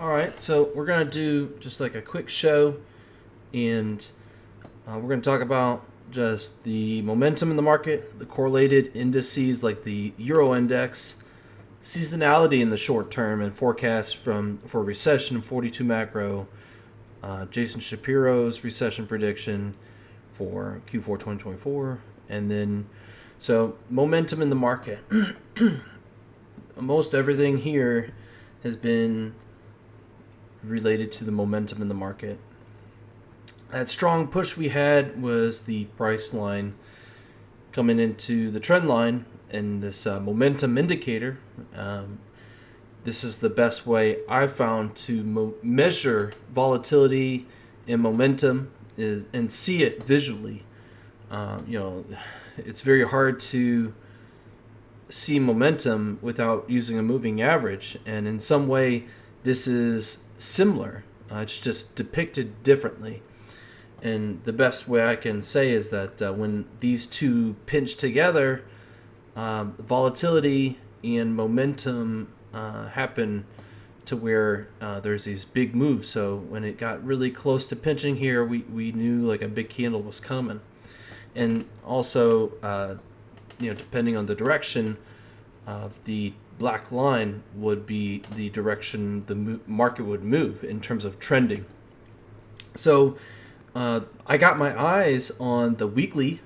All right, so we're going to do just like a quick show, and we're going to talk about just the momentum in the market, the correlated indices like the Euro Index, seasonality in the short term, and forecasts for recession, 42 macro, Jason Shapiro's recession prediction for Q4 2024, and then so momentum in the market. Most everything here has been related to the momentum in the market. That strong push we had was the price line coming into the trend line and this momentum indicator. This is the best way I've found to measure volatility and momentum and see it visually. It's very hard to see momentum without using a moving average, and in some way this is similar. It's just depicted differently. And the best way I can say is that when these two pinch together, volatility and momentum happen to where there's these big moves. So when it got really close to pinching here, we knew like a big candle was coming. And also, depending on the direction of the black line would be the direction the market would move in terms of trending. So I got my eyes on the weekly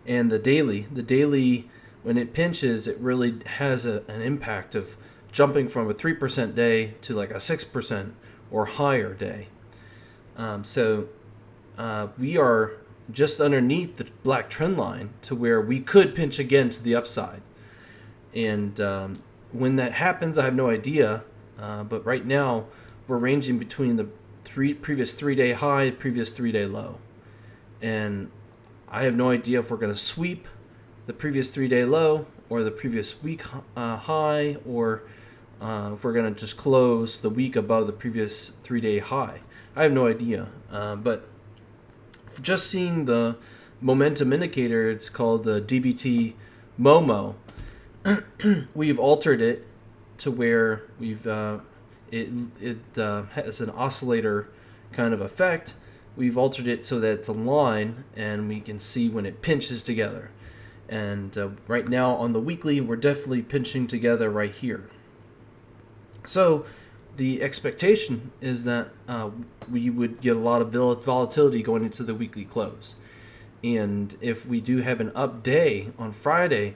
and the daily. The daily, when it pinches, it really has an impact of jumping from a 3% day to like a 6% or higher day. We are just underneath the black trend line to where we could pinch again to the upside. And when that happens, I have no idea. But right now, we're ranging between the previous 3-day high, previous 3-day low. And I have no idea if we're going to sweep the previous 3-day low or the previous week high, or if we're going to just close the week above the previous 3-day high. I have no idea. But just seeing the momentum indicator, it's called the DBT Momo. We've altered it to where we've it has an oscillator kind of effect. We've altered it so that it's a line, and we can see when it pinches together. And right now on the weekly, we're definitely pinching together right here. So the expectation is that we would get a lot of volatility going into the weekly close. And if we do have an up day on Friday,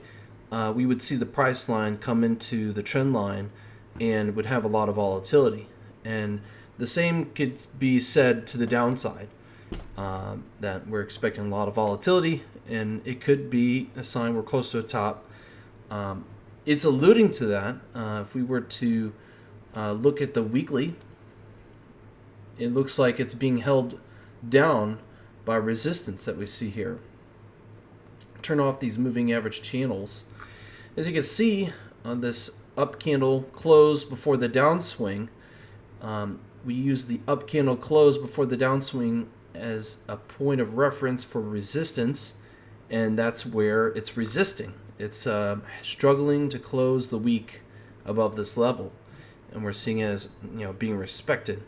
we would see the price line come into the trend line and would have a lot of volatility. And the same could be said to the downside, that we're expecting a lot of volatility, and it could be a sign we're close to the top. It's alluding to that. If we were to look at the weekly, it looks like it's being held down by resistance that we see here. Turn off these moving average channels. As you can see on this up candle close before the downswing, we use the up candle close before the downswing as a point of reference for resistance, and that's where it's resisting. It's struggling to close the week above this level, and we're seeing it as being respected.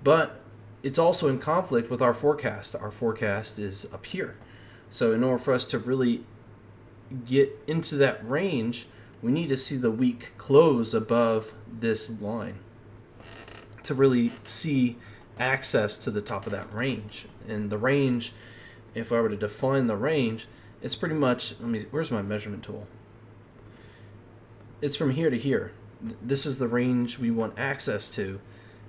But it's also in conflict with our forecast. Our forecast is up here. So in order for us to really get into that range, we need to see the week close above this line to really see access to the top of that range. And the range, if I were to define the range, it's pretty much, where's my measurement tool? It's from here to here. This is the range we want access to.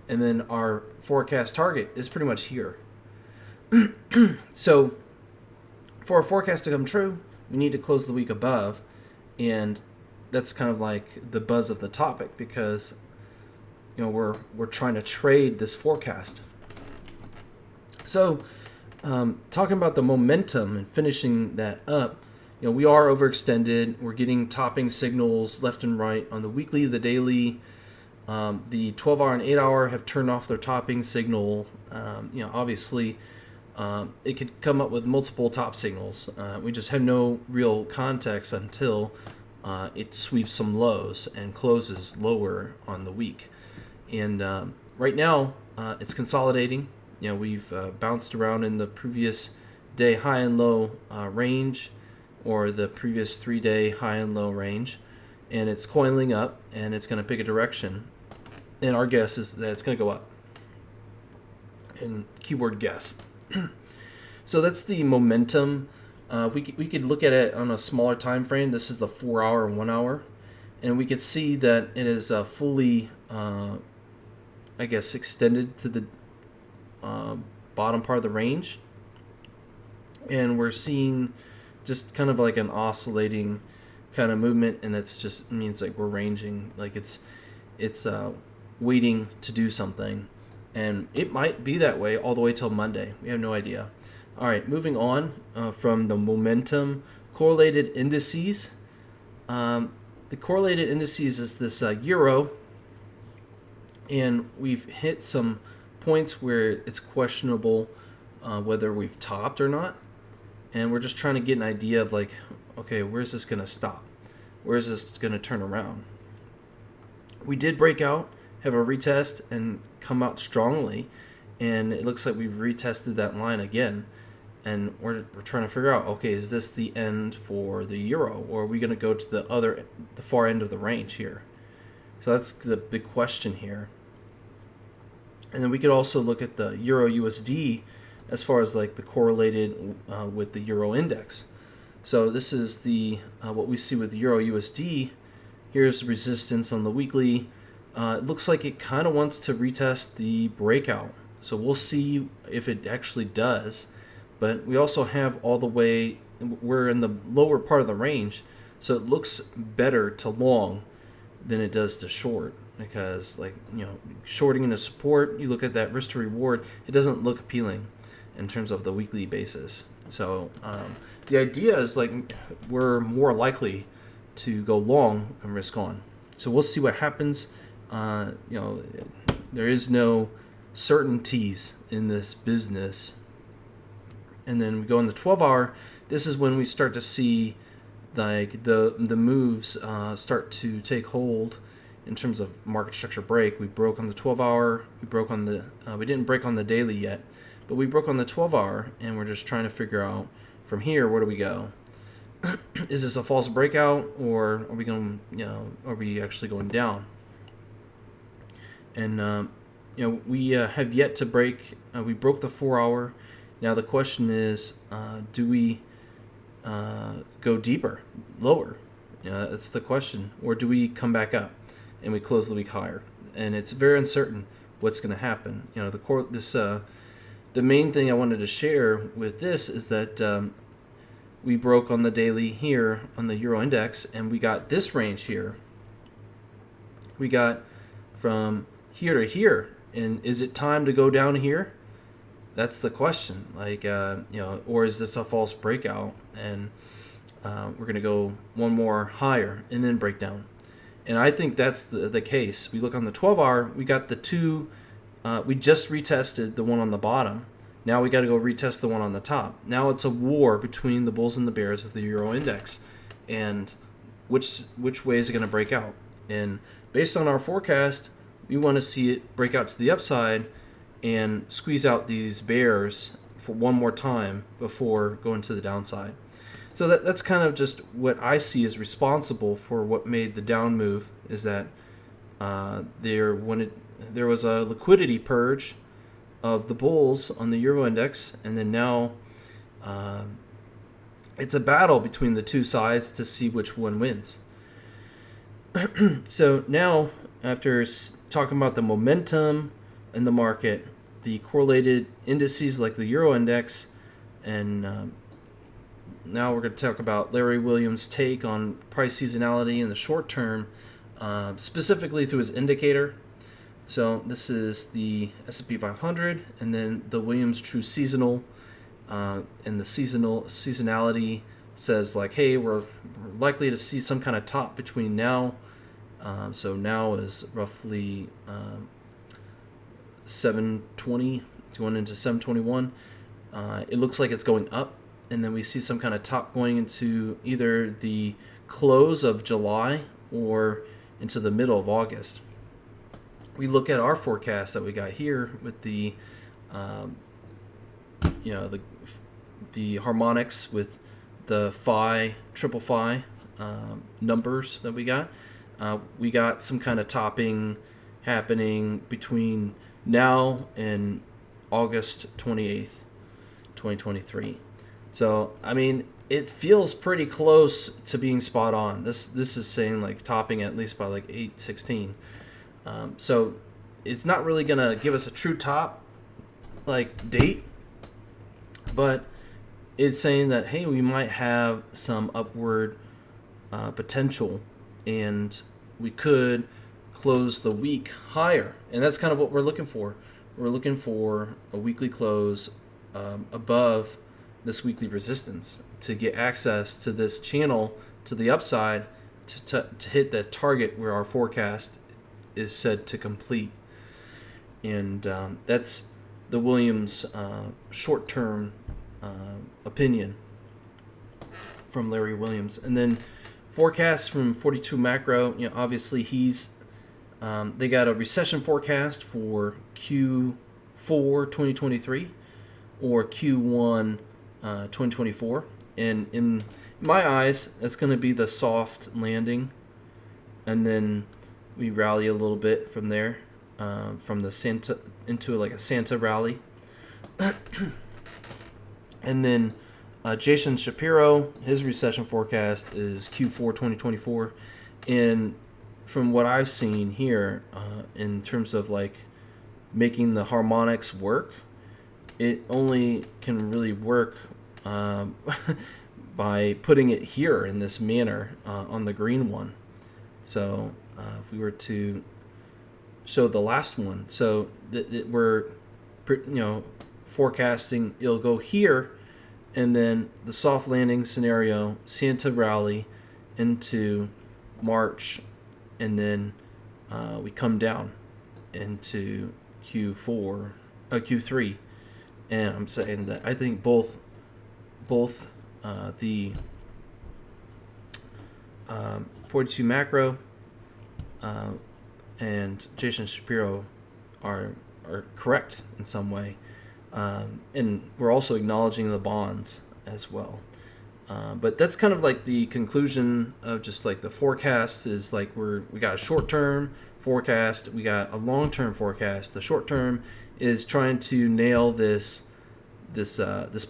And then our forecast target is pretty much here. So for a forecast to come true, we need to close the week above. And that's kind of like the buzz of the topic, because we're trying to trade this forecast. So talking about the momentum and finishing that up, we are overextended. We're getting topping signals left and right on the weekly, the daily. The 12-hour and 8-hour have turned off their topping signal. Obviously, it could come up with multiple top signals. We just have no real context until it sweeps some lows and closes lower on the week. And right now, it's consolidating. We've bounced around in the previous day high and low range, or the previous 3-day high and low range, and it's coiling up, and it's going to pick a direction. And our guess is that it's going to go up. And keyword guess. So that's the momentum. We could look at it on a smaller time frame. This is the 4-hour and 1-hour, and we could see that it is fully, extended to the bottom part of the range, and we're seeing just kind of like an oscillating kind of movement, and that's just means like we're ranging, like it's waiting to do something, and it might be that way all the way till Monday. We have no idea. All right, moving on from the momentum correlated indices. The correlated indices is this euro, and we've hit some points where it's questionable whether we've topped or not, and we're just trying to get an idea of like, okay, where's this going to stop? Where's this going to turn around? We did break out, have a retest, and come out strongly, and it looks like we've retested that line again. And we're trying to figure out, okay, is this the end for the euro, or are we going to go to the far end of the range here? So that's the big question here. And then we could also look at the euro USD as far as like the correlated with the euro index. So this is the what we see with euro USD. Here's resistance on the weekly. It looks like it kind of wants to retest the breakout. So we'll see if it actually does. But we also have all the way, we're in the lower part of the range, so it looks better to long than it does to short, because shorting into support, you look at that risk to reward, it doesn't look appealing in terms of the weekly basis. So the idea is like we're more likely to go long and risk on. So we'll see what happens. There is no certainties in this business. And then we go in the 12-hour. This is when we start to see like the moves start to take hold in terms of market structure break. We broke on the 12-hour. We broke on the. We didn't break on the daily yet, but we broke on the 12-hour, and we're just trying to figure out from here, where do we go? Is this a false breakout, or are we going? Are we actually going down? And we have yet to break. We broke the 4-hour. Now the question is, do we go deeper, lower? That's the question. Or do we come back up and we close the week higher? And it's very uncertain what's going to happen. The main thing I wanted to share with this is that we broke on the daily here on the Euro Index, and we got this range here. We got from here to here. And is it time to go down here? That's the question. Or is this a false breakout, and we're going to go one more higher and then break down? And I think that's the case. We look on the 12-hour, we got the two, we just retested the one on the bottom. Now we got to go retest the one on the top. Now it's a war between the bulls and the bears of the Euro Index, and which way is it going to break out? And based on our forecast, we want to see it break out to the upside and squeeze out these bears for one more time before going to the downside. So that's kind of just what I see as responsible for what made the down move, is that there was a liquidity purge of the bulls on the Euro Index, and then now it's a battle between the two sides to see which one wins. So now, after talking about the momentum in the market, the correlated indices like the Euro Index, and now we're going to talk about Larry Williams' take on price seasonality in the short term, specifically through his indicator. So this is the SP500, and then the Williams True Seasonal, and the seasonality says like, hey, we're likely to see some kind of top between now. So now is roughly 720 going into 721. It looks like it's going up, and then we see some kind of top going into either the close of July or into the middle of August. we look at our forecast that we got here with the you know, the harmonics with the phi, triple phi numbers that we got some kind of topping happening between now and August 28th, 2023. So, I mean, it feels pretty close to being spot on. This is saying like topping at least by like 816. So it's not really going to give us a true top like date, but it's saying that, hey, we might have some upward potential, and we could close the week higher. And that's kind of what we're looking for. We're looking for a weekly close above this weekly resistance to get access to this channel to the upside to hit that target where our forecast is said to complete. And that's the Williams short-term opinion from Larry Williams. And then forecasts from 42 Macro, you know, obviously they got a recession forecast for Q4 2023 or Q1 2024. And in my eyes, that's going to be the soft landing. And then we rally a little bit from there, from the Santa into like a Santa rally. And then Jason Shapiro, his recession forecast is Q4 2024. And from what I've seen here, in terms of like making the harmonics work, it only can really work by putting it here in this manner on the green one. So if we were to show the last one, so we're forecasting it'll go here, and then the soft landing scenario, Santa rally into March, and then we come down into Q3, and I'm saying that I think both the 42 Macro and Jason Shapiro are correct in some way, and we're also acknowledging the bonds as well. But that's kind of like the conclusion of just like the forecast is like we got a short-term forecast, we got a long-term forecast. The short-term is trying to nail this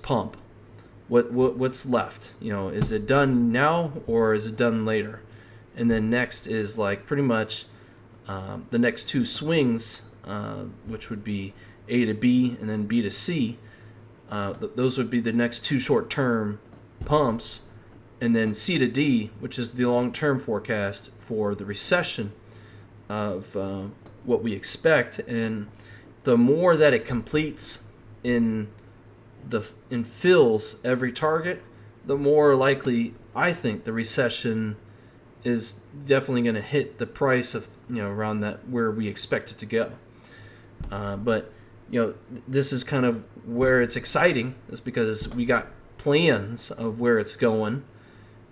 pump. What's left? You know, is it done now or is it done later? And then next is like pretty much the next two swings, which would be A to B and then B to C. Those would be the next two short-term pumps, and then C to D, which is the long-term forecast for the recession of what we expect. And the more that it completes in fills every target, the more likely I think the recession is definitely going to hit the price of, around that where we expect it to go. But this is kind of where it's exciting, is because we got plans of where it's going,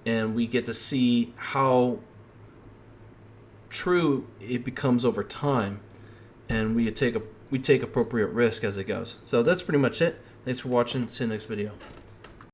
and we get to see how true it becomes over time, and we take appropriate risk as it goes. So that's pretty much it. Thanks for watching. See you next video.